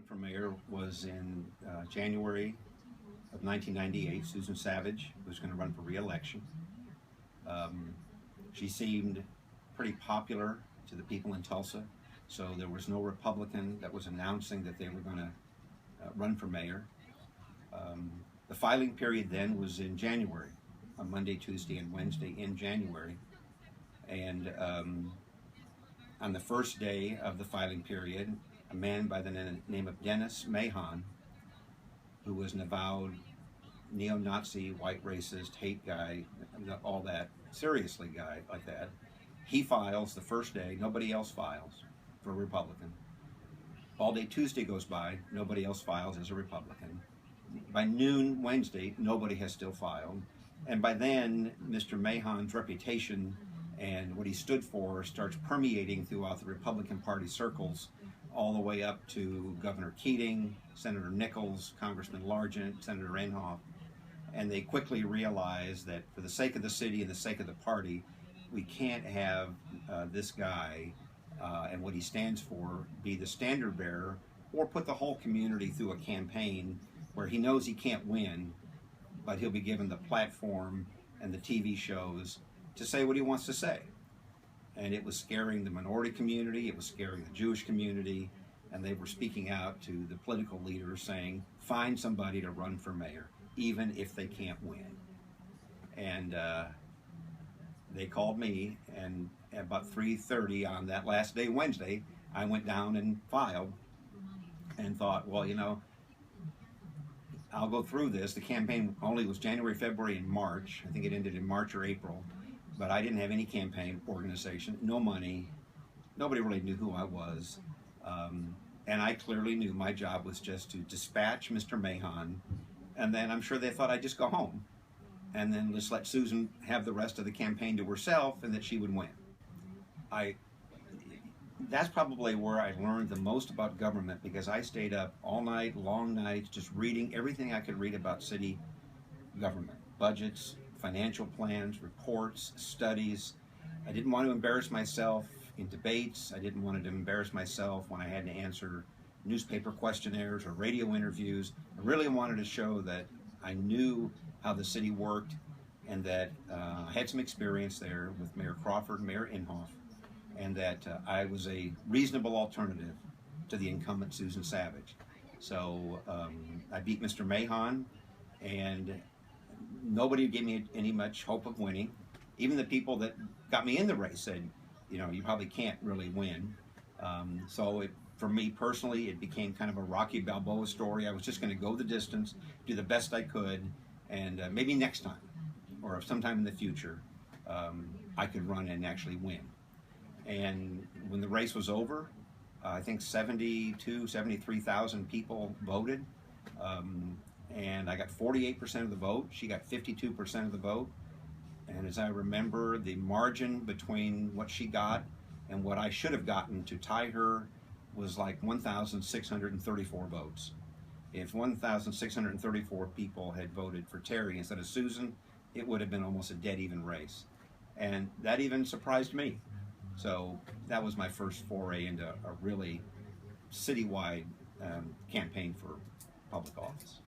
run for mayor was in January of 1998. Susan Savage was going to run for re-election. She seemed pretty popular to the people in Tulsa, so there was no Republican that was announcing that they were going to run for mayor. The filing period then was in January, on Monday, Tuesday, and Wednesday in January. And on the first day of the filing period, a man by the name of Dennis Mahon, who was an avowed neo-Nazi, white racist, hate guy, all that, seriously guy like that, he files the first day. Nobody else files for a Republican. All day Tuesday goes by, nobody else files as a Republican. By noon Wednesday, nobody has still filed. And by then, Mr. Mahon's reputation and what he stood for starts permeating throughout the Republican Party circles, all the way up to Governor Keating, Senator Nichols, Congressman Largent, Senator Inhofe. And they quickly realize that for the sake of the city and the sake of the party, we can't have this guy and what he stands for be the standard bearer or put the whole community through a campaign where he knows he can't win, but he'll be given the platform and the TV shows to say what he wants to say. And it was scaring the minority community, it was scaring the Jewish community, and they were speaking out to the political leaders saying, find somebody to run for mayor, even if they can't win. And they called me, and at about 3:30 on that last day, Wednesday, I went down and filed and thought, well, you know, I'll go through this. The campaign only was January, February, and March. I think it ended in March or April. But I didn't have any campaign organization, no money. Nobody really knew who I was. And I clearly knew my job was just to dispatch Mr. Mahon. And then I'm sure they thought I'd just go home and then just let Susan have the rest of the campaign to herself and that she would win. That's probably where I learned the most about government, because I stayed up all night, long nights, just reading everything I could read about city government, budgets, financial plans, reports, studies. I didn't want to embarrass myself in debates. I didn't want to embarrass myself when I had to answer newspaper questionnaires or radio interviews. I really wanted to show that I knew how the city worked and that I had some experience there with Mayor Crawford, Mayor Inhofe, and that I was a reasonable alternative to the incumbent Susan Savage. So I beat Mr. Mahon, and nobody gave me any much hope of winning. Even the people that got me in the race said, you know, you probably can't really win. So for me personally, it became kind of a Rocky Balboa story. I was just going to go the distance, do the best I could, and maybe next time, or sometime in the future, I could run and actually win. And when the race was over, I think 73,000 people voted. And I got 48% of the vote. She got 52% of the vote. And as I remember, the margin between what she got and what I should have gotten to tie her was like 1,634 votes. If 1,634 people had voted for Terry instead of Susan, it would have been almost a dead even race. And that even surprised me. So that was my first foray into a really citywide campaign for public office.